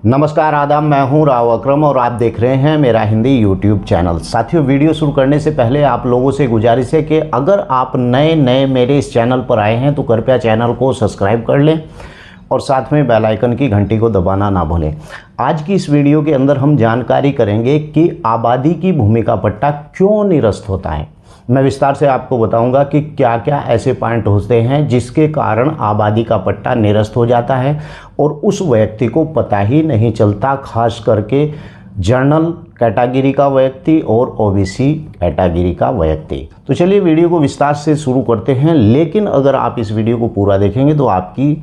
नमस्कार आदाब, मैं हूं राव अकरम और आप देख रहे हैं मेरा हिंदी यूट्यूब चैनल। साथियों, वीडियो शुरू करने से पहले आप लोगों से गुजारिश है कि अगर आप नए मेरे इस चैनल पर आए हैं तो कृपया चैनल को सब्सक्राइब कर लें और साथ में बेल आइकन की घंटी को दबाना ना भूलें। आज की इस वीडियो के अंदर हम जानकारी करेंगे कि आबादी की भूमि का पट्टा क्यों निरस्त होता है। मैं विस्तार से आपको बताऊंगा कि क्या क्या ऐसे पॉइंट होते हैं जिसके कारण आबादी का पट्टा निरस्त हो जाता है और उस व्यक्ति को पता ही नहीं चलता, खास करके जनरल कैटेगरी का व्यक्ति और ओबीसी कैटेगरी का व्यक्ति। तो चलिए वीडियो को विस्तार से शुरू करते हैं, लेकिन अगर आप इस वीडियो को पूरा देखेंगे तो आपकी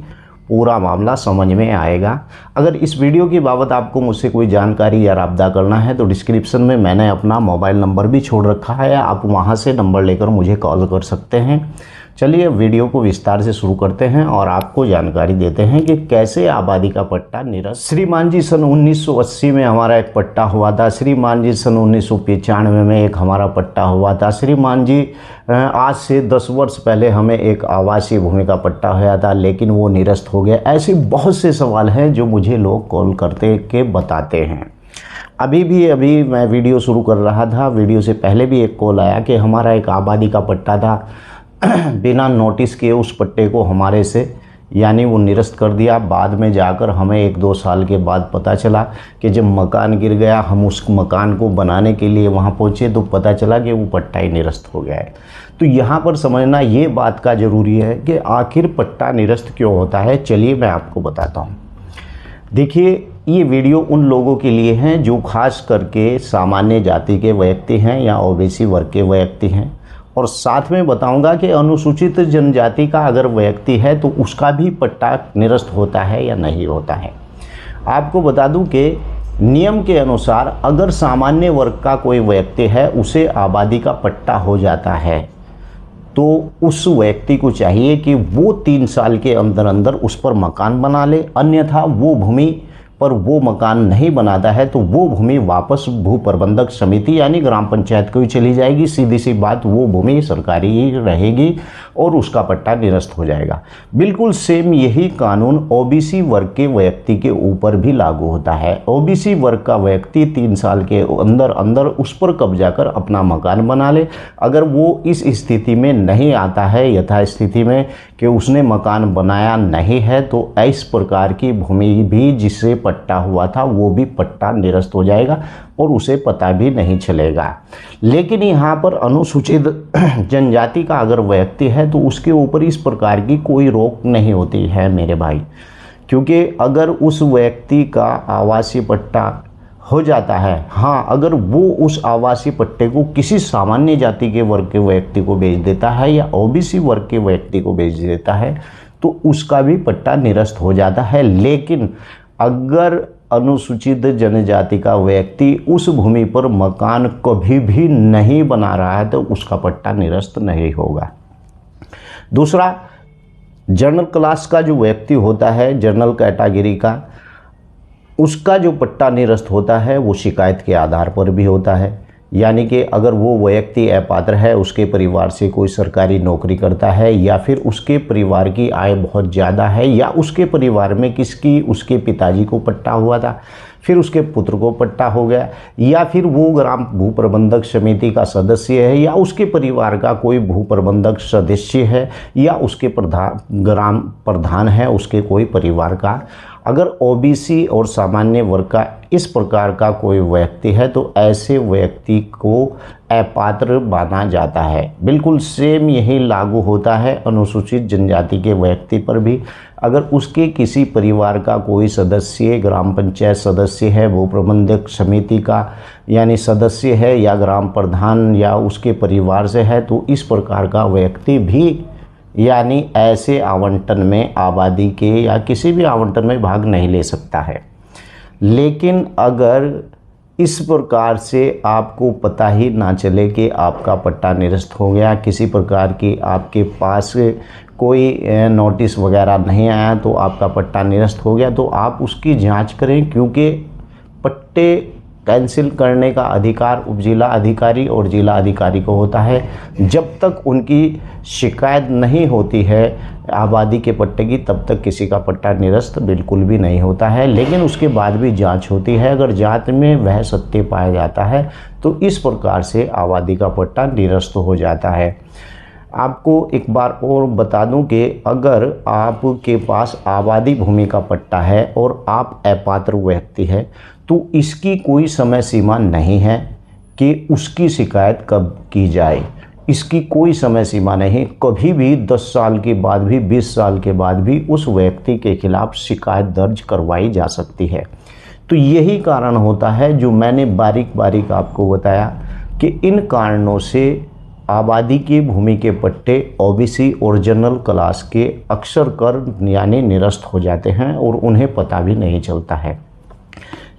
पूरा मामला समझ में आएगा। अगर इस वीडियो की बाबत आपको मुझसे कोई जानकारी या राब्ता करना है तो डिस्क्रिप्शन में मैंने अपना मोबाइल नंबर भी छोड़ रखा है, आप वहां से नंबर लेकर मुझे कॉल कर सकते हैं। चलिए वीडियो को विस्तार से शुरू करते हैं और आपको जानकारी देते हैं कि कैसे आबादी का पट्टा निरस्त। श्रीमान जी सन 1980 में हमारा एक पट्टा हुआ था। श्रीमान जी सन 1995 में एक हमारा पट्टा हुआ था। श्रीमान जी आज से 10 वर्ष पहले हमें एक आवासीय भूमि का पट्टा हुआ था, लेकिन वो निरस्त हो गया। ऐसे बहुत से सवाल हैं जो मुझे लोग कॉल करते के बताते हैं। अभी मैं वीडियो शुरू कर रहा था, वीडियो से पहले भी एक कॉल आया कि हमारा एक आबादी का पट्टा था, बिना नोटिस के उस पट्टे को हमारे से यानी वो निरस्त कर दिया। बाद में जाकर हमें 1-2 साल के बाद पता चला कि जब मकान गिर गया, हम उस मकान को बनाने के लिए वहाँ पहुँचे तो पता चला कि वो पट्टा ही निरस्त हो गया है। तो यहाँ पर समझना ये बात का ज़रूरी है कि आखिर पट्टा निरस्त क्यों होता है। चलिए मैं आपको बताता हूँ। देखिए, ये वीडियो उन लोगों के लिए हैं जो खास करके सामान्य जाति के व्यक्ति हैं या ओबीसी वर्ग के व्यक्ति हैं, और साथ में बताऊंगा कि अनुसूचित जनजाति का अगर व्यक्ति है तो उसका भी पट्टा निरस्त होता है या नहीं होता है। आपको बता दूं कि नियम के अनुसार अगर सामान्य वर्ग का कोई व्यक्ति है, उसे आबादी का पट्टा हो जाता है, तो उस व्यक्ति को चाहिए कि वो 3 साल के अंदर अंदर उस पर मकान बना ले। अन्यथा वो भूमि पर वो मकान नहीं बनाता है तो वो भूमि वापस भू प्रबंधक समिति यानी ग्राम पंचायत को ही चली जाएगी। सीधी सी बात, वो भूमि सरकारी ही रहेगी और उसका पट्टा निरस्त हो जाएगा। बिल्कुल सेम यही कानून ओबीसी वर्ग के व्यक्ति के ऊपर भी लागू होता है। ओबीसी वर्ग का व्यक्ति 3 साल के अंदर अंदर उस पर कब्जा कर अपना मकान बना ले। अगर वो इस स्थिति में नहीं आता है, यथास्थिति में कि उसने मकान बनाया नहीं है, तो इस प्रकार की भूमि भी जिससे पट्टा हुआ था वो भी पट्टा निरस्त हो जाएगा और उसे पता भी नहीं चलेगा। लेकिन यहाँ पर अनुसूचित जनजाति का अगर व्यक्ति है तो उसके ऊपर इस प्रकार की कोई रोक नहीं होती है मेरे भाई, क्योंकि अगर उस व्यक्ति का आवासीय पट्टा हो जाता है, हाँ, अगर वो उस आवासीय पट्टे को किसी सामान्य जाति के वर्ग के व्यक्ति को बेच देता है या ओबीसी वर्ग के व्यक्ति को बेच देता है तो उसका भी पट्टा निरस्त हो जाता है। लेकिन अगर अनुसूचित जनजाति का व्यक्ति उस भूमि पर मकान कभी भी नहीं बना रहा है तो उसका पट्टा निरस्त नहीं होगा। दूसरा, जनरल क्लास का जो व्यक्ति होता है, जनरल कैटेगरी का, उसका जो पट्टा निरस्त होता है वो शिकायत के आधार पर भी होता है। यानी कि अगर वो व्यक्ति अपात्र है, उसके परिवार से कोई सरकारी नौकरी करता है, या फिर उसके परिवार की आय बहुत ज़्यादा है, या उसके परिवार में उसके पिताजी को पट्टा हुआ था, फिर उसके पुत्र को पट्टा हो गया, या फिर वो ग्राम भू प्रबंधक समिति का सदस्य है, या उसके परिवार का कोई भू प्रबंधक सदस्य है, या उसके ग्राम प्रधान है उसके कोई परिवार का। अगर ओबीसी और सामान्य वर्ग का इस प्रकार का कोई व्यक्ति है तो ऐसे व्यक्ति को अपात्र माना जाता है। बिल्कुल सेम यही लागू होता है अनुसूचित जनजाति के व्यक्ति पर भी। अगर उसके किसी परिवार का कोई सदस्य ग्राम पंचायत सदस्य है, भू प्रबंधक समिति का यानी सदस्य है, या ग्राम प्रधान या उसके परिवार से है, तो इस प्रकार का व्यक्ति भी यानी ऐसे आवंटन में, आबादी के या किसी भी आवंटन में भाग नहीं ले सकता है। लेकिन अगर इस प्रकार से आपको पता ही ना चले कि आपका पट्टा निरस्त हो गया, किसी प्रकार की आपके पास कोई नोटिस वगैरह नहीं आया तो आपका पट्टा निरस्त हो गया, तो आप उसकी जांच करें, क्योंकि पट्टे कैंसिल करने का अधिकार उपजिला अधिकारी और जिला अधिकारी को होता है। जब तक उनकी शिकायत नहीं होती है आबादी के पट्टे की, तब तक किसी का पट्टा निरस्त बिल्कुल भी नहीं होता है। लेकिन उसके बाद भी जांच होती है, अगर जांच में वह सत्य पाया जाता है तो इस प्रकार से आबादी का पट्टा निरस्त हो जाता है। आपको एक बार और बता दूं कि अगर आपके पास आबादी भूमि का पट्टा है और आप अपात्र व्यक्ति है तो इसकी कोई समय सीमा नहीं है कि उसकी शिकायत कब की जाए। इसकी कोई समय सीमा नहीं, कभी भी 10 साल के बाद भी 20 साल के बाद भी उस व्यक्ति के खिलाफ शिकायत दर्ज करवाई जा सकती है। तो यही कारण होता है जो मैंने बारीक बारीक आपको बताया कि इन कारणों से आबादी की भूमि के पट्टे ओबीसी और जनरल क्लास के अक्सर कर यानी निरस्त हो जाते हैं और उन्हें पता भी नहीं चलता है।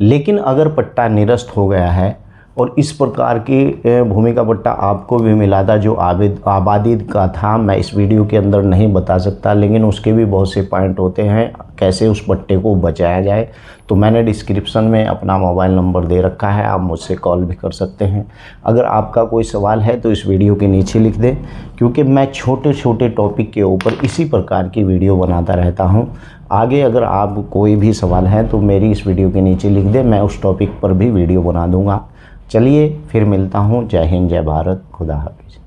लेकिन अगर पट्टा निरस्त हो गया है और इस प्रकार की भूमि का पट्टा आपको भी मिला था जो आबादी का था, मैं इस वीडियो के अंदर नहीं बता सकता, लेकिन उसके भी बहुत से पॉइंट होते हैं कैसे उस पट्टे को बचाया जाए। तो मैंने डिस्क्रिप्शन में अपना मोबाइल नंबर दे रखा है, आप मुझसे कॉल भी कर सकते हैं। अगर आपका कोई सवाल है तो इस वीडियो के नीचे लिख दें, क्योंकि मैं छोटे छोटे टॉपिक के ऊपर इसी प्रकार की वीडियो बनाता रहता हूं। आगे अगर आप कोई भी सवाल है तो मेरी इस वीडियो के नीचे लिख दें, मैं उस टॉपिक पर भी वीडियो बना दूंगा। चलिए फिर मिलता हूँ। जय हिंद, जय भारत, खुदा हाफिज़।